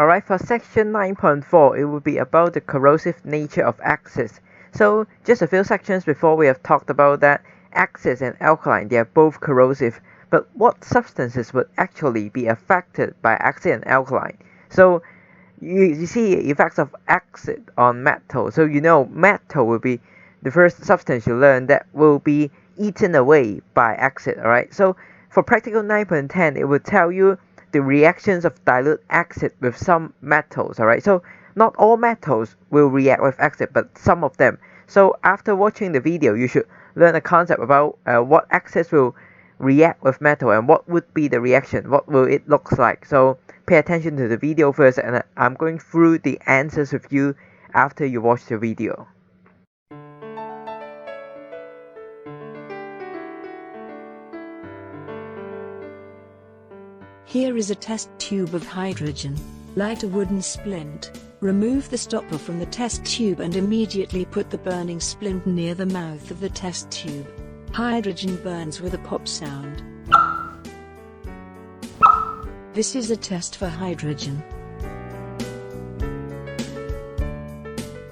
Alright, for section 9.4, it will be about the corrosive nature of acids. So, just a few sections before we have talked about that acids and alkaline, they are both corrosive. But what substances would actually be affected by acid and alkaline? So, you see effects of acid on metal. So, you know metal will be the first substance you learn that will be eaten away by acid. Alright, so for practical 9.10, it will tell you the reactions of dilute acid with some metals. Alright, so not all metals will react with acid, but some of them. So after watching the video, you should learn a concept about what acids will react with metal and what would be the reaction, what will it look like. So pay attention to the video first, and I'm going through the answers with you after you watch the video. Here is a test tube of hydrogen. Light a wooden splint. Remove the stopper from the test tube and immediately put the burning splint near the mouth of the test tube. Hydrogen burns with a pop sound. This is a test for hydrogen.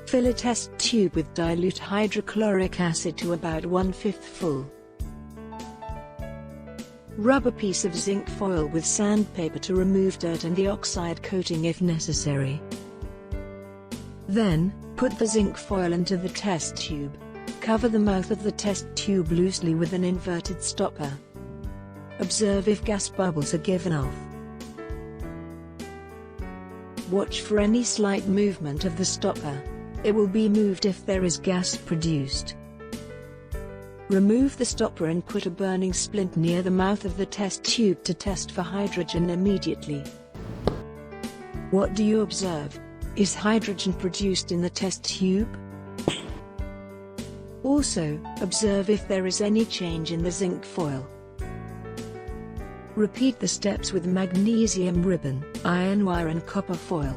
Fill a test tube with dilute hydrochloric acid to about 1/5 full. Rub a piece of zinc foil with sandpaper to remove dirt and the oxide coating if necessary. Then, put the zinc foil into the test tube. Cover the mouth of the test tube loosely with an inverted stopper. Observe if gas bubbles are given off. Watch for any slight movement of the stopper. It will be moved if there is gas produced. Remove the stopper and put a burning splint near the mouth of the test tube to test for hydrogen immediately. What do you observe? Is hydrogen produced in the test tube? Also, observe if there is any change in the zinc foil. Repeat the steps with magnesium ribbon, iron wire and copper foil.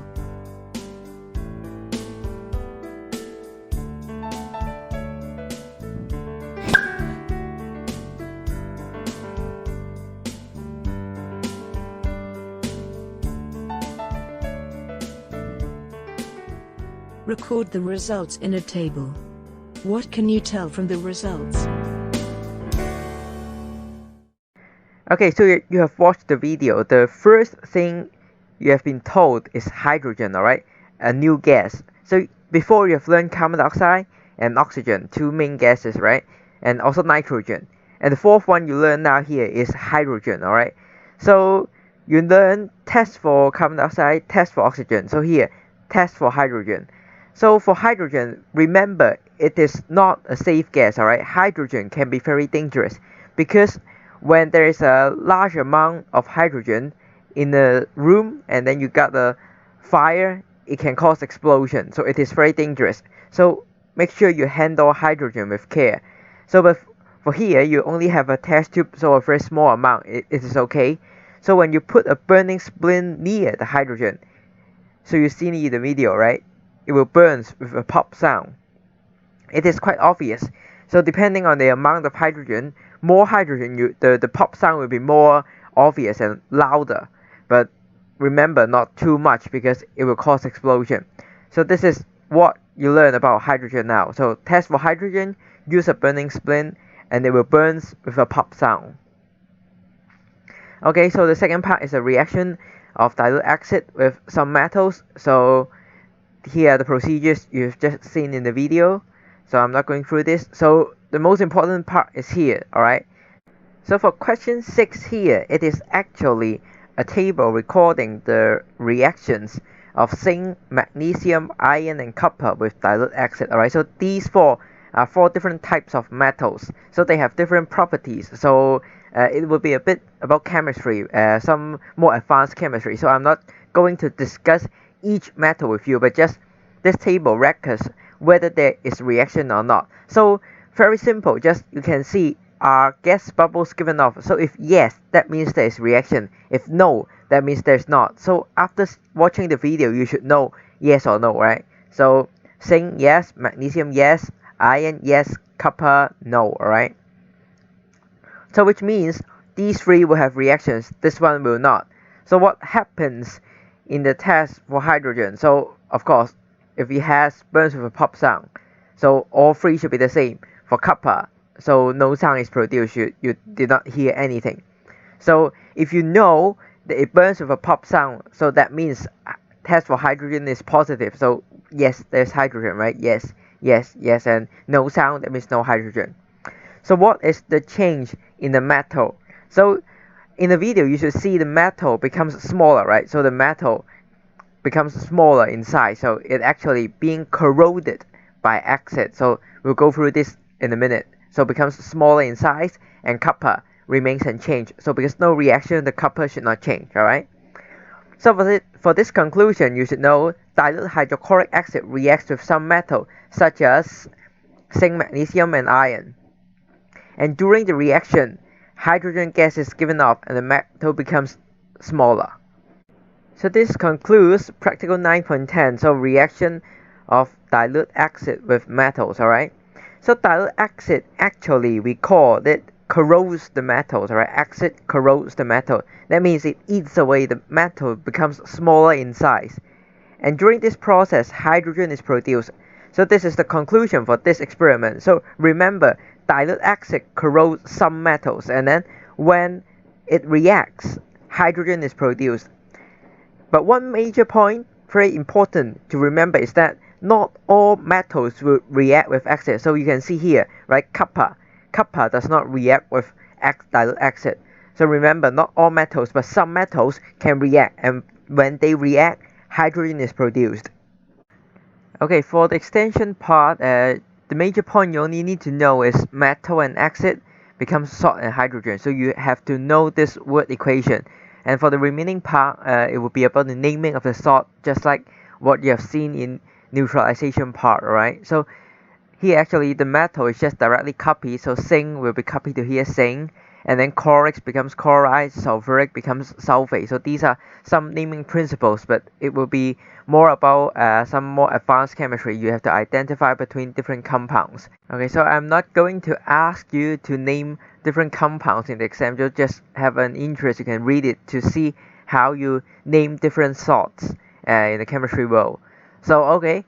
Record the results in a table. What can you tell from the results? Okay, so you have watched the video. The first thing you have been told is hydrogen, alright? A new gas. So before you have learned carbon dioxide and oxygen, two main gases, right? And also nitrogen. And the fourth one you learn now here is hydrogen, alright? So you learn test for carbon dioxide, test for oxygen. So here, test for hydrogen. So for hydrogen, remember it is not a safe gas, alright? Hydrogen can be very dangerous because when there is a large amount of hydrogen in the room and then you got a fire, it can cause explosion. So it is very dangerous. So make sure you handle hydrogen with care. So for here, you only have a test tube, so a very small amount. It is okay. So when you put a burning splint near the hydrogen, so you see in the video, right? It will burn with a pop sound. It is quite obvious. So depending on the amount of hydrogen, more hydrogen, the pop sound will be more obvious and louder. But remember, not too much because it will cause explosion. So this is what you learn about hydrogen now. So test for hydrogen, use a burning splint, and it will burn with a pop sound. Okay, so the second part is a reaction of dilute acid with some metals. So here are the procedures you've just seen in the video, so I'm not going through this. So the most important part is here, alright? So for question 6 here, it is actually a table recording the reactions of zinc, magnesium, iron and copper with dilute acid, alright? So these four are 4 different types of metals, so they have different properties. So it will be a bit about chemistry, some more advanced chemistry. So I'm not going to discuss each metal with you, but just this table records whether there is reaction or not. So very simple, just you can see are gas bubbles given off. So if yes, that means there is reaction. If no, that means there's not. So after watching the video, you should know yes or no, right? So zinc yes, magnesium yes, iron yes, copper no, alright? So which means these three will have reactions, this one will not. So what happens in the test for hydrogen, so of course, if it has burns with a pop sound, so all three should be the same. For copper, so no sound is produced, you did not hear anything. So if you know that it burns with a pop sound, so that means test for hydrogen is positive. So yes, there's hydrogen, right? Yes, yes, yes, and no sound, that means no hydrogen. So what is the change in the metal? So in the video, you should see the metal becomes smaller, right? So the metal becomes smaller in size, so it actually being corroded by acid. So we'll go through this in a minute. So it becomes smaller in size, and copper remains unchanged. So because no reaction, the copper should not change, alright? So for this conclusion, you should know dilute hydrochloric acid reacts with some metal, such as zinc, magnesium, and iron. And during the reaction, hydrogen gas is given off and the metal becomes smaller. So this concludes practical 9.10, so reaction of dilute acid with metals, alright? So dilute acid, actually we call it corrodes the metals, alright? Acid corrodes the metal. That means it eats away the metal, becomes smaller in size. And during this process, hydrogen is produced. So this is the conclusion for this experiment. So remember, dilute acid corrodes some metals, and then when it reacts, hydrogen is produced. But one major point, very important to remember, is that not all metals will react with acid. So you can see here, right, copper does not react with dilute acid. So remember, not all metals, but some metals can react, and when they react, hydrogen is produced. Okay, for the extension part, the major point you only need to know is metal and acid becomes salt and hydrogen. So you have to know this word equation. And for the remaining part, it will be about the naming of the salt, just like what you have seen in neutralization part, alright? So here actually the metal is just directly copied, so zinc will be copied to here, zinc, and then chlorix becomes chloride, sulfuric becomes sulfate. So these are some naming principles, but it will be more about some more advanced chemistry. You have to identify between different compounds. Okay, so I'm not going to ask you to name different compounds in the exam. You just have an interest, you can read it to see how you name different salts in the chemistry world. So okay,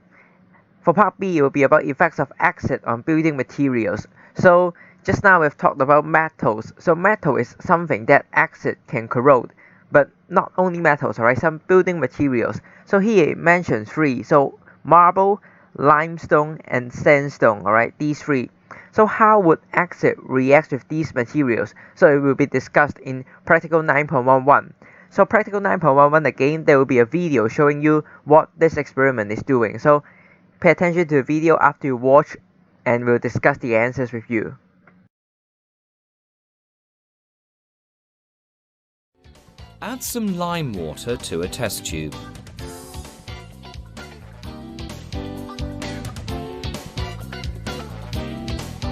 for part B, it will be about effects of acid on building materials. So just now we've talked about metals. So metal is something that acid can corrode, but not only metals, alright, some building materials. So here it mentions three, so marble, limestone, and sandstone, alright, these three. So how would acid react with these materials? So it will be discussed in practical 9.11. So practical 9.11, again, there will be a video showing you what this experiment is doing. So pay attention to the video after you watch, and we'll discuss the answers with you. Add some lime water to a test tube.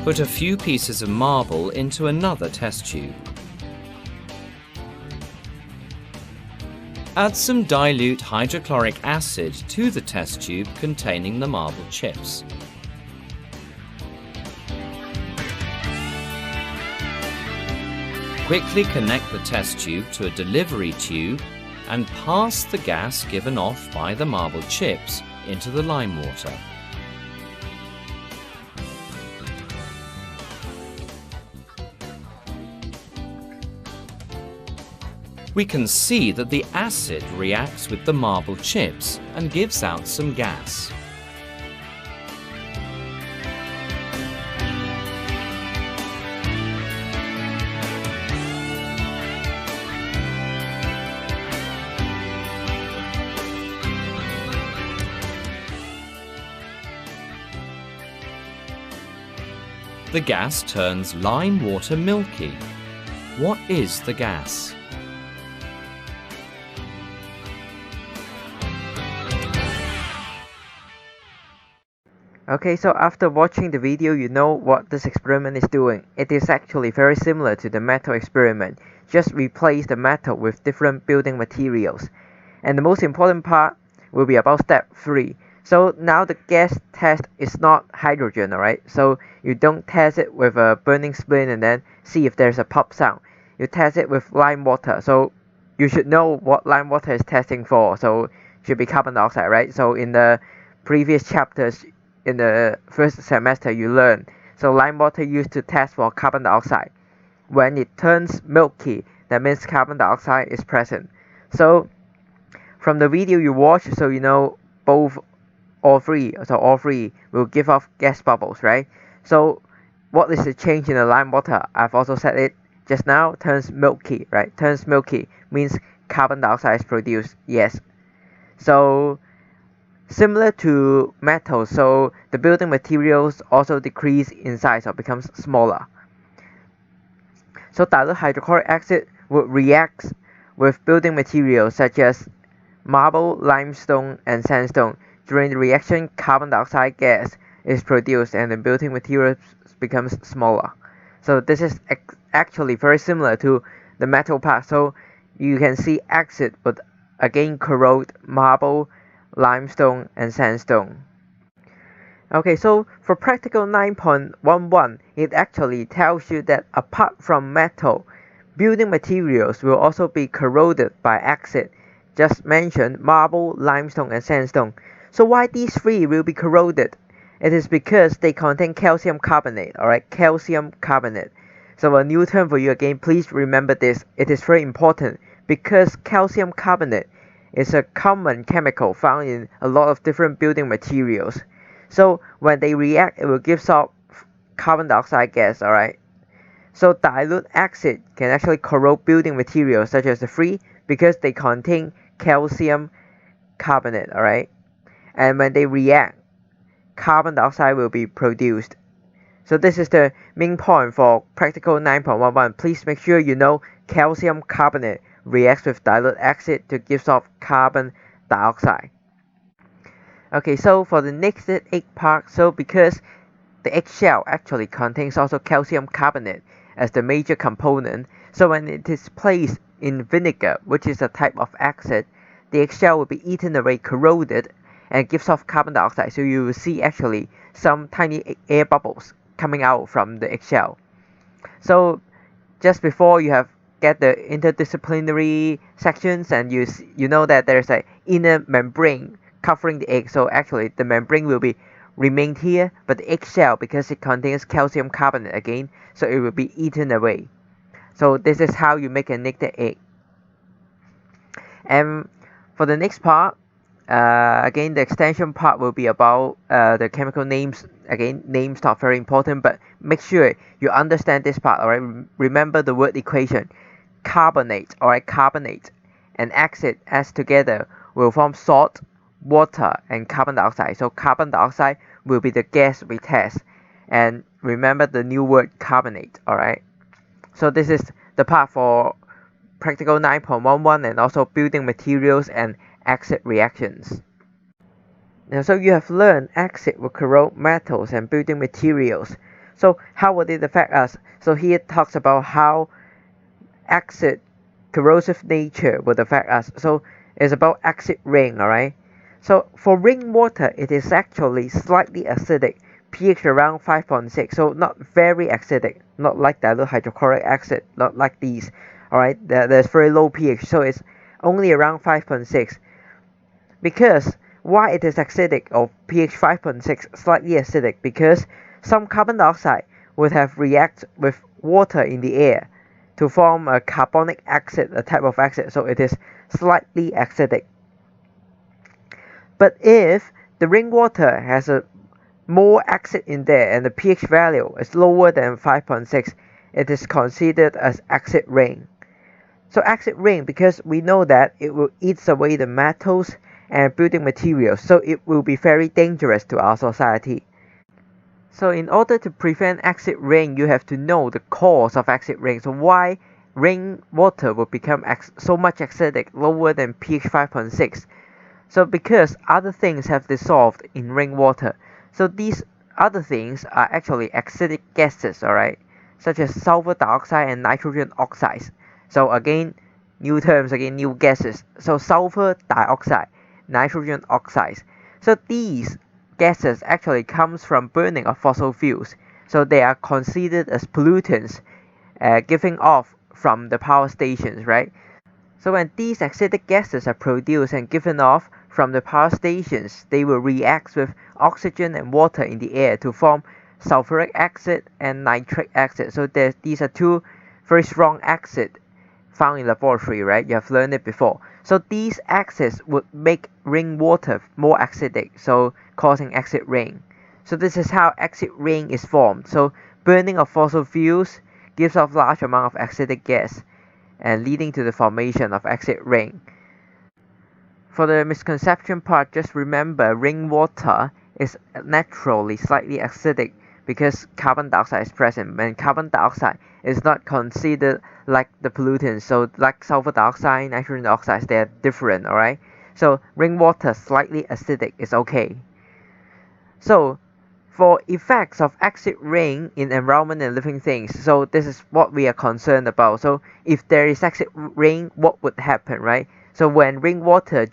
Put a few pieces of marble into another test tube. Add some dilute hydrochloric acid to the test tube containing the marble chips. Quickly connect the test tube to a delivery tube and pass the gas given off by the marble chips into the lime water. We can see that the acid reacts with the marble chips and gives out some gas. The gas turns lime water milky. What is the gas? Okay, so after watching the video, you know what this experiment is doing. It is actually very similar to the metal experiment. Just replace the metal with different building materials. And the most important part will be about step 3. So now the gas test is not hydrogen, alright? So you don't test it with a burning splint and then see if there's a pop sound. You test it with lime water. So you should know what lime water is testing for. So it should be carbon dioxide, right? So in the previous chapters in the first semester you learned. So lime water used to test for carbon dioxide. When it turns milky, that means carbon dioxide is present. So from the video you watch, so you know all three will give off gas bubbles, right? So what is the change in the lime water? I've also said it just now, turns milky, right? Turns milky means carbon dioxide is produced, yes. So similar to metals, so the building materials also decrease in size or becomes smaller. So dilute hydrochloric acid would react with building materials such as marble, limestone, and sandstone. During the reaction, carbon dioxide gas is produced and the building materials becomes smaller. So this is actually very similar to the metal part. So you can see acid would again corrode marble, limestone, and sandstone. Okay, so for practical 9.11, it actually tells you that apart from metal, building materials will also be corroded by acid. Just mentioned marble, limestone, and sandstone. So why these three will be corroded? It is because they contain calcium carbonate, alright, calcium carbonate. So a new term for you again, please remember this. It is very important because calcium carbonate is a common chemical found in a lot of different building materials. So when they react, it will give off carbon dioxide gas, alright. So dilute acid can actually corrode building materials such as the three because they contain calcium carbonate, alright. And when they react, carbon dioxide will be produced. So this is the main point for practical 9.11. Please make sure you know calcium carbonate reacts with dilute acid to give off carbon dioxide. Okay, so for the next egg part, so because the eggshell actually contains also calcium carbonate as the major component, so when it is placed in vinegar, which is a type of acid, the eggshell will be eaten away, corroded, and gives off carbon dioxide. So you will see actually some tiny air bubbles coming out from the eggshell. So just before you have get the interdisciplinary sections, and you know that there is an inner membrane covering the egg. So actually the membrane will be remained here, but the eggshell, because it contains calcium carbonate again, so it will be eaten away. So this is how you make a naked egg. And for the next part, again the extension part will be about the chemical names. Again, names not very important, but make sure you understand this part, alright? Remember the word equation. Carbonate, alright, carbonate and acid as together will form salt, water, and carbon dioxide. So carbon dioxide will be the gas we test. And remember the new word carbonate, alright? So this is the part for practical 9.11 and also building materials and acid reactions. Now, so you have learned acid will corrode metals and building materials. So how would it affect us? So here it talks about how acid corrosive nature would affect us. So it's about acid rain, alright? So for rainwater, it is actually slightly acidic, pH around 5.6, so not very acidic, not like dilute hydrochloric acid, not like these, alright? There's very low pH, so it's only around 5.6. Because why it is acidic, or pH 5.6, slightly acidic? Because some carbon dioxide would have reacted with water in the air to form a carbonic acid, a type of acid, so it is slightly acidic. But if the rainwater has a more acid in there and the pH value is lower than 5.6, it is considered as acid rain. So acid rain, because we know that it will eat away the metals and building materials, so it will be very dangerous to our society. So in order to prevent acid rain, you have to know the cause of acid rain. So why rainwater will become so much acidic, lower than pH 5.6? So because other things have dissolved in rainwater. So these other things are actually acidic gases, alright, such as sulfur dioxide and nitrogen oxides. So again, new terms, again new gases. So sulfur dioxide, nitrogen oxides. So these gases actually comes from burning of fossil fuels. So they are considered as pollutants giving off from the power stations, right? So when these acidic gases are produced and given off from the power stations, they will react with oxygen and water in the air to form sulfuric acid and nitric acid. So these are two very strong acids found in laboratory, right? You have learned it before. So these acids would make rainwater more acidic, so causing acid rain. So this is how acid rain is formed. So burning of fossil fuels gives off large amount of acidic gas and leading to the formation of acid rain. For the misconception part, just remember rainwater is naturally slightly acidic because carbon dioxide is present, and carbon dioxide is not considered like the pollutants. So like sulfur dioxide, nitrogen dioxide, they are different, alright? So rainwater slightly acidic is okay. So for effects of acid rain in environment and living things, so this is what we are concerned about. So if there is acid rain, what would happen, right? So when rainwater,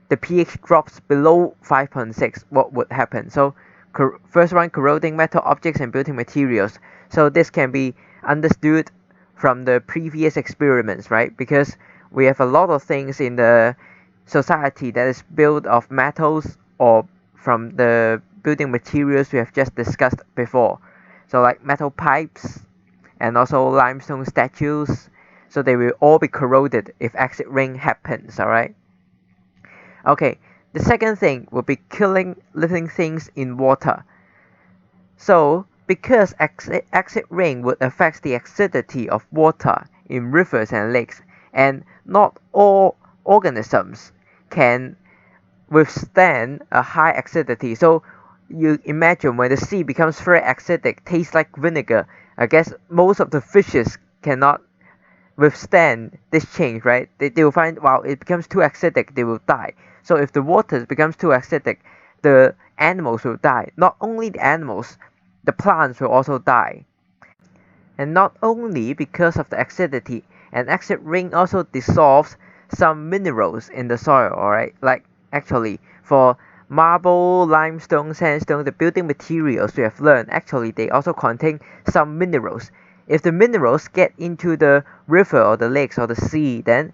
the pH drops below 5.6, what would happen? So first one, corroding metal objects and building materials. So this can be understood from the previous experiments, right? Because we have a lot of things in the society that is built of metals or from the building materials we have just discussed before. So like metal pipes and also limestone statues. So they will all be corroded if acid rain happens, alright? Okay, the second thing will be killing living things in water. So because acid rain would affect the acidity of water in rivers and lakes, and not all organisms can withstand a high acidity. So you imagine when the sea becomes very acidic, tastes like vinegar, I guess most of the fishes cannot withstand this change, right? They will find, wow, it becomes too acidic, they will die. So if the water becomes too acidic, the animals will die. Not only the animals, the plants will also die. And not only because of the acidity, and acid rain also dissolves some minerals in the soil, alright? Like actually, for marble, limestone, sandstone, the building materials we have learned, actually they also contain some minerals. If the minerals get into the river or the lakes or the sea, then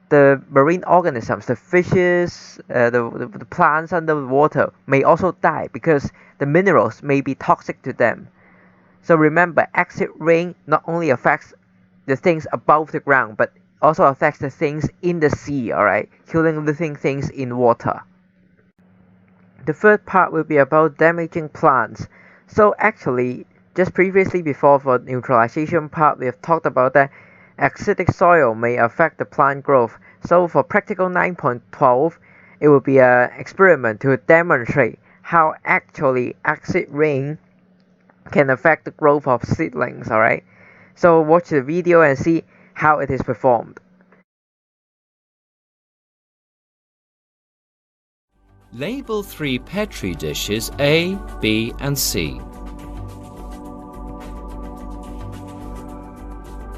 the marine organisms, the fishes, the plants under the water may also die because the minerals may be toxic to them. So remember, acid rain not only affects the things above the ground, but also affects the things in the sea, alright? Killing living things in water. The third part will be about damaging plants. So actually, just previously before for neutralization part, we have talked about that acidic soil may affect the plant growth. So for practical 9.12, it will be an experiment to demonstrate how actually acid rain can affect the growth of seedlings, alright? So watch the video and see how it is performed. Label 3 Petri dishes A, B and C.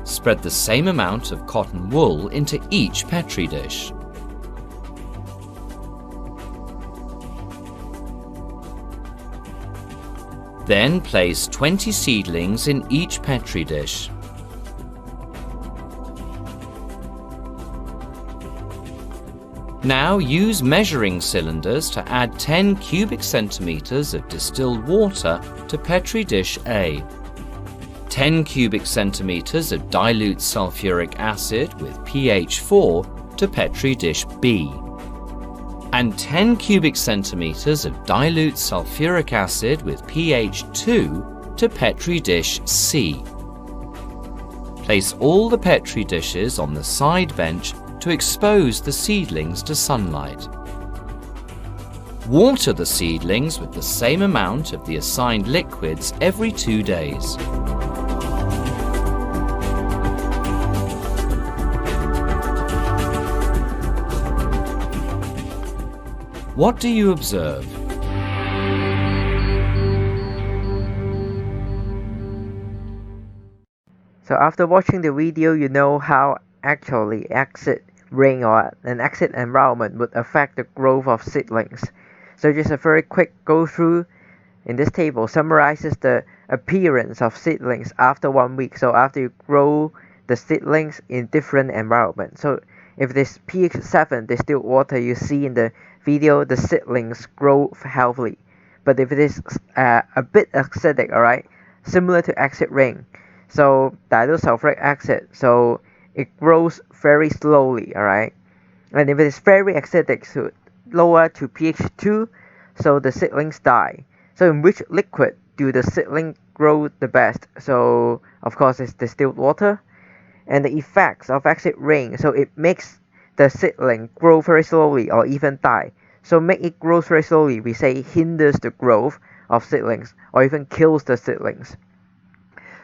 Spread the same amount of cotton wool into each Petri dish. Then place 20 seedlings in each Petri dish. Now use measuring cylinders to add 10 cubic centimeters of distilled water to Petri dish A, 10 cubic centimeters of dilute sulfuric acid with pH 4 to Petri dish B, and 10 cubic centimeters of dilute sulfuric acid with pH 2 to Petri dish C. Place all the Petri dishes on the side bench to expose the seedlings to sunlight. Water the seedlings with the same amount of the assigned liquids every 2 days. What do you observe? So after watching the video, you know how actually acid rain or an acid environment would affect the growth of seedlings. So just a very quick go through in this table summarizes the appearance of seedlings after 1 week. So after you grow the seedlings in different environments. So If it is pH 7 distilled water, you see in the video the seedlings grow healthily. But if it is a bit acidic, alright, similar to acid rain, so dilute sulfuric acid, so it grows very slowly, alright. And if it is very acidic, so lower to pH 2, so the seedlings die. So in which liquid do the seedling grow the best? So of course it's distilled water. And the effects of acid rain, so it makes the seedling grow very slowly or even die. So make it grow very slowly, we say hinders the growth of seedlings or even kills the seedlings.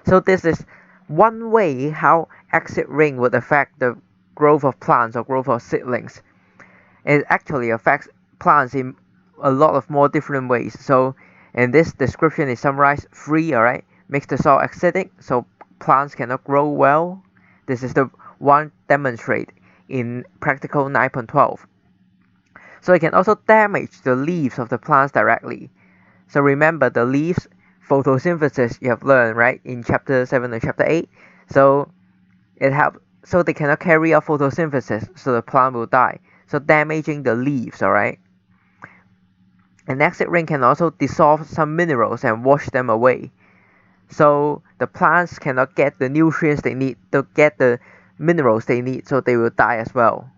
So this is one way how acid rain would affect the growth of plants or growth of seedlings. It actually affects plants in a lot of more different ways. So in this description is summarized 3, alright, makes the soil acidic so plants cannot grow well. This is the one demonstrated in practical 9.12. So it can also damage the leaves of the plants directly. So remember the leaves photosynthesis you have learned, right, in chapter 7 and chapter 8. So it helps, so they cannot carry out photosynthesis, so the plant will die. So damaging the leaves, alright. And acid rain can also dissolve some minerals and wash them away. So the plants cannot get the nutrients they need, to get the minerals they need, so they will die as well.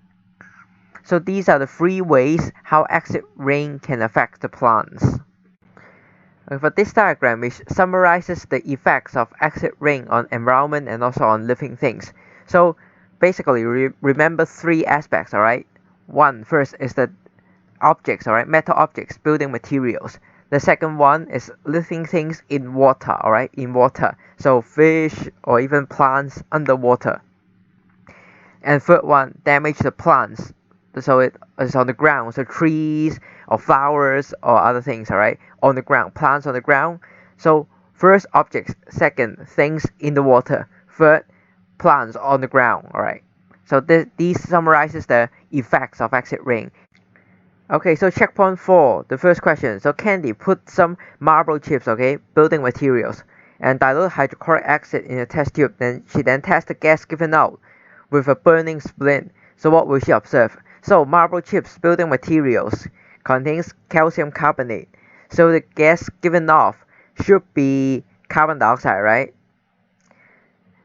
So these are the 3 ways how acid rain can affect the plants. For this diagram, which summarizes the effects of acid rain on environment and also on living things. So basically, remember 3 aspects, alright? First is the objects, alright, metal objects, building materials. The second one is living things in water, alright, in water. So fish or even plants underwater. And third one, damage the plants. So it is on the ground, so trees or flowers or other things, alright, on the ground, plants on the ground. So first objects, second things in the water, third plants on the ground, alright. So these summarizes the effects of acid rain. Okay, so checkpoint 4, the first question. So Candy put some marble chips, okay, building materials, and dilute hydrochloric acid in a test tube. Then she tests the gas given out with a burning splint. So what will she observe? So marble chips, building materials, contains calcium carbonate. So the gas given off should be carbon dioxide, right?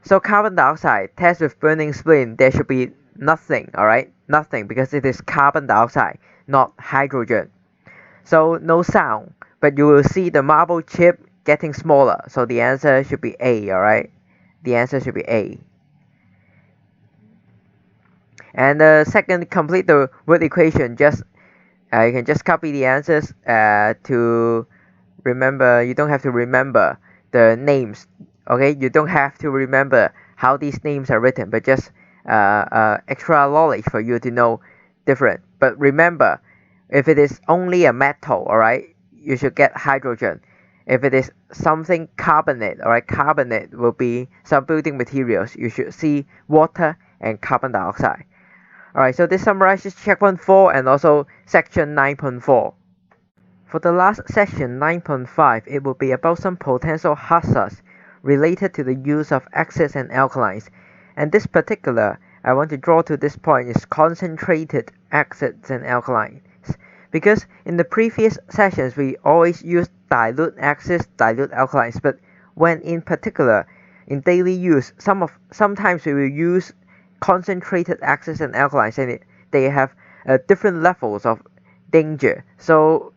So carbon dioxide, test with burning splint, there should be nothing, alright? Nothing, because it is carbon dioxide, not hydrogen. So no sound, but you will see the marble chip getting smaller. So the answer should be A, alright? The answer should be A. And second, complete the word equation. Just you can just copy the answers to remember. You don't have to remember the names, okay? You don't have to remember how these names are written, but just extra knowledge for you to know different. But remember, if it is only a metal, alright, you should get hydrogen. If it is something carbonate, alright, carbonate will be some building materials. You should see water and carbon dioxide. Alright, so this summarizes checkpoint 4 and also section 9.4. For the last section, 9.5, it will be about some potential hazards related to the use of acids and alkalines. And this particular, I want to draw to this point, is concentrated acids and alkalines. Because in the previous sessions, we always use dilute acids, dilute alkalines. But when in particular, in daily use, sometimes we will use concentrated acids and alkalines, and they have different levels of danger. So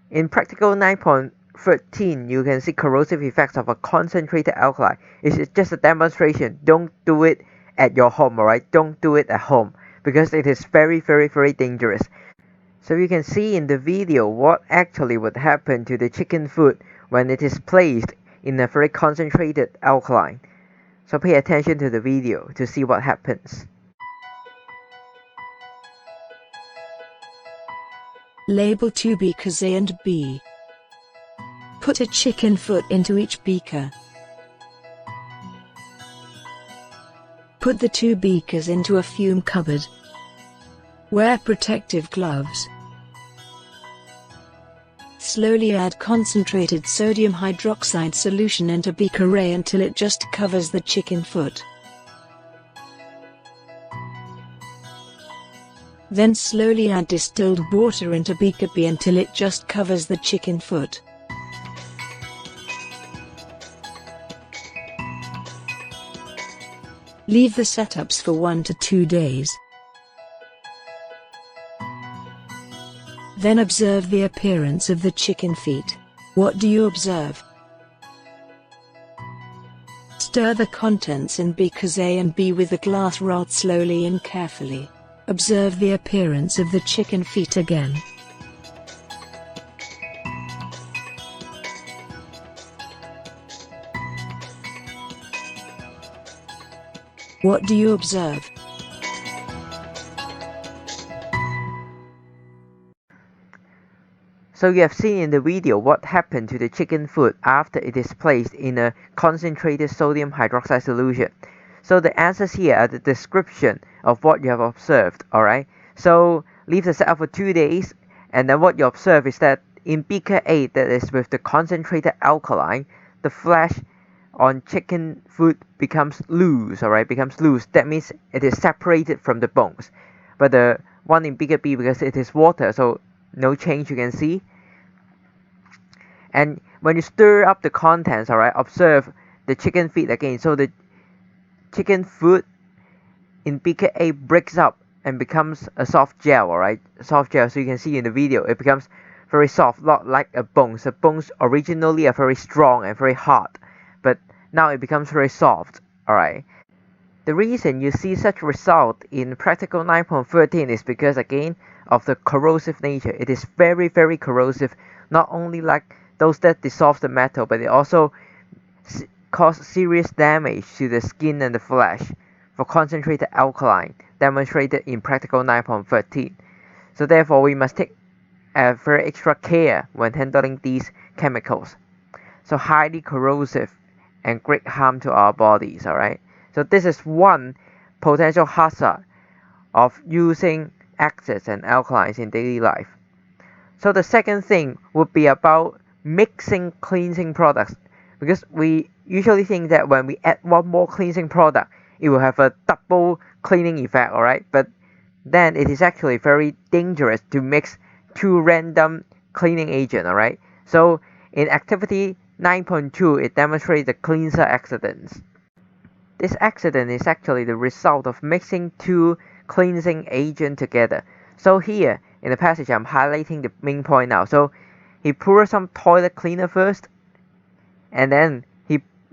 in practical 9.13, you can see corrosive effects of a concentrated alkali. It's just a demonstration. Don't do it at your home, alright? Don't do it at home, because it is very, very, very dangerous. So you can see in the video what actually would happen to the chicken food when it is placed in a very concentrated alkaline. So pay attention to the video to see what happens. Label 2 beakers A and B. Put a chicken foot into each beaker. Put the 2 beakers into a fume cupboard. Wear protective gloves. Slowly add concentrated sodium hydroxide solution into beaker A until it just covers the chicken foot. Then slowly add distilled water into beaker B until it just covers the chicken foot. Leave the setups for 1 to 2 days. Then observe the appearance of the chicken feet. What do you observe? Stir the contents in beakers A and B with a glass rod slowly and carefully. Observe the appearance of the chicken feet again. What do you observe? So you have seen in the video what happened to the chicken foot after it is placed in a concentrated sodium hydroxide solution. So the answers here are the description of what you have observed, alright? So leave the setup for 2 days, and then what you observe is that in beaker A, that is with the concentrated alkaline, the flesh on chicken foot becomes loose, alright? Becomes loose. That means it is separated from the bones. But the one in beaker B, because it is water, so no change you can see. And when you stir up the contents, alright, observe the chicken feet again. So the chicken foot in beaker A breaks up and becomes a soft gel, alright, soft gel. So you can see in the video it becomes very soft, not like a bone. So bones originally are very strong and very hard, but now it becomes very soft, alright. The reason you see such result in practical 9.13 is because again of the corrosive nature. It is very corrosive, not only like those that dissolve the metal, but it also cause serious damage to the skin and the flesh for concentrated alkaline, demonstrated in practical 9.13. So therefore we must take very extra care when handling these chemicals. So highly corrosive and great harm to our bodies, alright. So this is one potential hazard of using acids and alkalines in daily life. So the second thing would be about mixing cleansing products, because we usually think that when we add one more cleansing product it will have a double cleaning effect, alright, but then it is actually very dangerous to mix two random cleaning agents, alright. So in activity 9.2 it demonstrates the cleanser accidents. This accident is actually the result of mixing two cleansing agents together. So here in the passage I'm highlighting the main point now. So he poured some toilet cleaner first, and then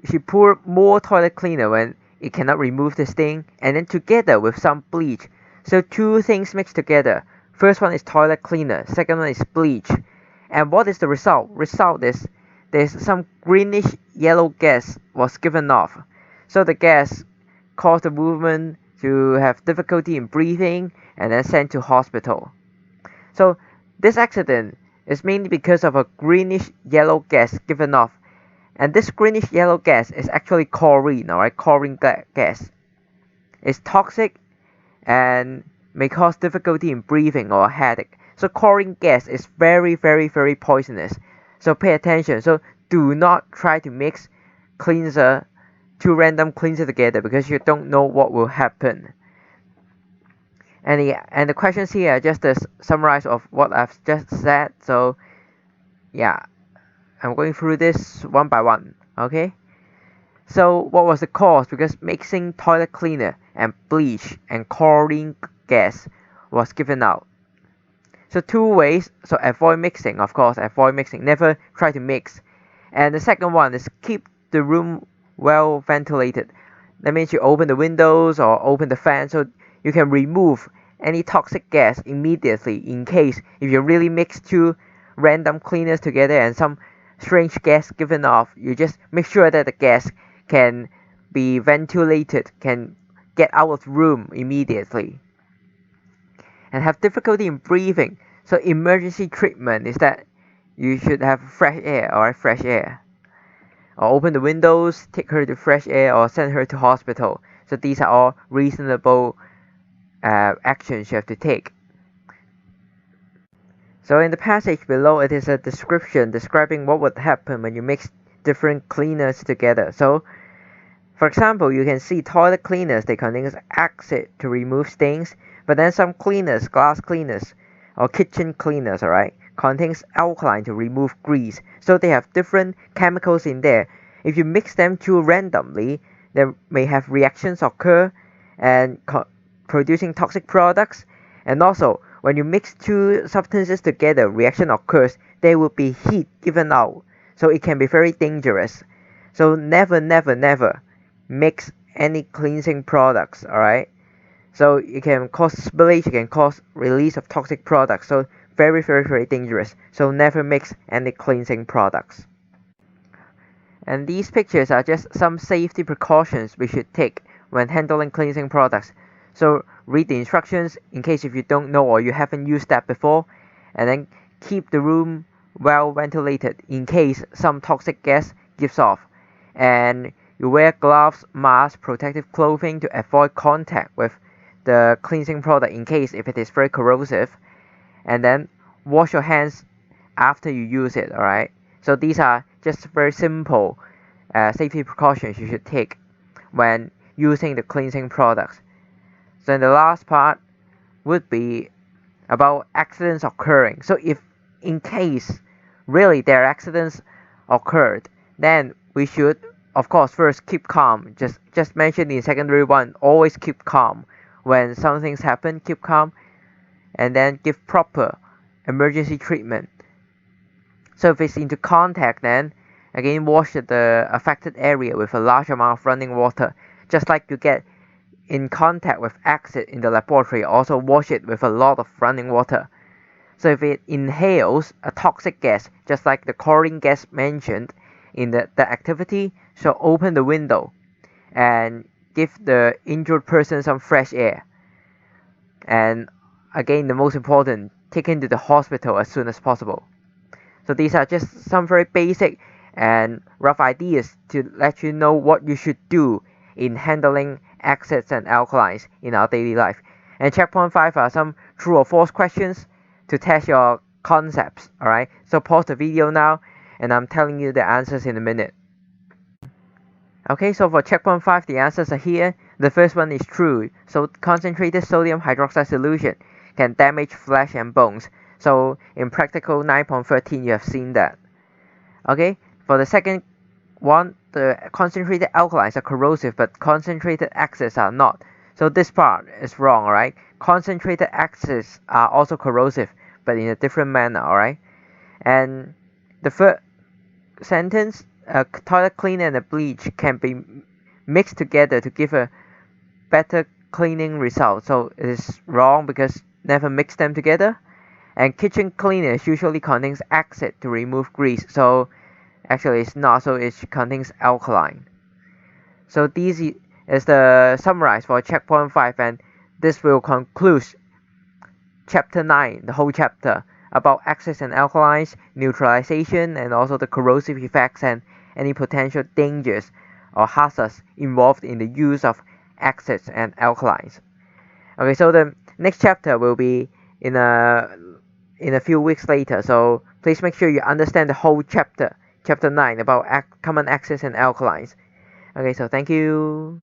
she poured more toilet cleaner when it cannot remove the stain, and then together with some bleach. So two things mixed together. First one is toilet cleaner, second one is bleach. And what is the result? Result is there's some greenish yellow gas was given off. So the gas caused the woman to have difficulty in breathing and then sent to hospital. So this accident is mainly because of a greenish yellow gas given off, and this greenish yellow gas is actually chlorine, alright, chlorine gas. It's toxic and may cause difficulty in breathing or headache. So chlorine gas is very poisonous. So pay attention. So do not try to mix two random cleanser together, because you don't know what will happen. And the questions here are just a summarize of what I've just said. So yeah, I'm going through this one by one, okay? So what was the cause? Because mixing toilet cleaner and bleach and chlorine gas was given out. So two ways. So avoid mixing, of course, avoid mixing. Never try to mix. And the second one is keep the room well ventilated. That means you open the windows or open the fan so you can remove any toxic gas immediately, in case if you really mix two random cleaners together and some strange gas given off, you just make sure that the gas can be ventilated, can get out of the room immediately. And have difficulty in breathing. So emergency treatment is that you should have fresh air, or fresh air. Or open the windows, take her to fresh air, or send her to hospital. So these are all reasonable actions you have to take. So in the passage below, it is a description describing what would happen when you mix different cleaners together. So For example, you can see toilet cleaners, they contain acid to remove stains, but then some cleaners, glass cleaners or kitchen cleaners, alright, contains alkaline to remove grease. So they have different chemicals in there. If you mix them too randomly, there may have reactions occur and producing toxic products. And also, when you mix two substances together, reaction occurs, there will be heat given out. So it can be very dangerous. So never, never, never mix any cleansing products, alright? So it can cause spillage, it can cause release of toxic products. So very, very, very dangerous. So never mix any cleansing products. And these pictures are just some safety precautions we should take when handling cleansing products. So read the instructions in case if you don't know or you haven't used that before, and then keep the room well ventilated in case some toxic gas gives off. And you wear gloves, mask, protective clothing to avoid contact with the cleansing product in case if it is very corrosive. And then wash your hands after you use it, alright? So these are just very simple safety precautions you should take when using the cleansing products. So the last part would be about accidents occurring. So if in case really there are accidents occurred, then we should of course first keep calm. Just mentioned in secondary one, always keep calm. When something's happen, keep calm and then give proper emergency treatment. So if it's into contact, then again wash the affected area with a large amount of running water. Just like you get in contact with acid in the laboratory, also wash it with a lot of running water. So if it inhales a toxic gas, just like the chlorine gas mentioned in the activity, so open the window and give the injured person some fresh air. And again, the most important, take him to the hospital as soon as possible. So these are just some very basic and rough ideas to let you know what you should do in handling acids and alkalines in our daily life. And checkpoint 5 are some true or false questions to test your concepts, alright? So pause the video now and I'm telling you the answers in a minute. Okay, so for checkpoint 5, the answers are here. The first one is true. So concentrated sodium hydroxide solution can damage flesh and bones. So in practical 9.13 you have seen that. Okay, for the second one, the concentrated alkalines are corrosive but concentrated acids are not. So this part is wrong, alright? Concentrated acids are also corrosive but in a different manner, alright? And the third sentence, a toilet cleaner and a bleach can be mixed together to give a better cleaning result. So it is wrong because never mix them together. And kitchen cleaners usually contains acid to remove grease. So actually it's not, so it contains alkaline. So this is the summarize for checkpoint 5, and this will conclude chapter 9, the whole chapter about acids and alkalines, neutralization, and also the corrosive effects and any potential dangers or hazards involved in the use of acids and alkalines. Okay, so the next chapter will be in a few weeks later, so please make sure you understand the whole chapter 9 about common acids and alkalines. Okay, so thank you.